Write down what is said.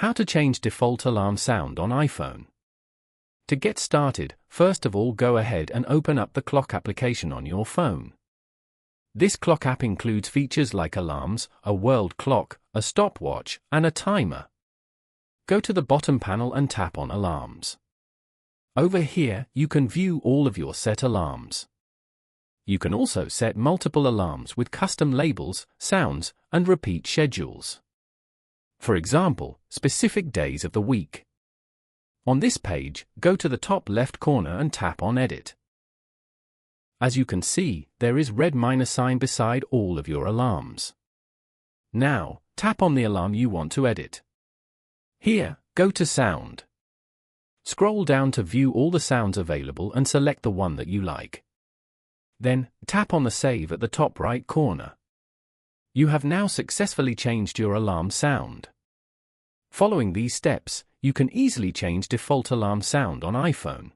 How to change default alarm sound on iPhone. To get started, first of all go ahead and open up the clock application on your phone. This clock app includes features like alarms, a world clock, a stopwatch, and a timer. Go to the bottom panel and tap on Alarms. Over here, you can view all of your set alarms. You can also set multiple alarms with custom labels, sounds, and repeat schedules. For example, specific days of the week. On this page, go to the top left corner and tap on Edit. As you can see, there is red minus sign beside all of your alarms. Now, tap on the alarm you want to edit. Here, go to Sound. Scroll down to view all the sounds available and select the one that you like. Then, tap on the Save at the top right corner. You have now successfully changed your alarm sound. Following these steps, you can easily change default alarm sound on iPhone.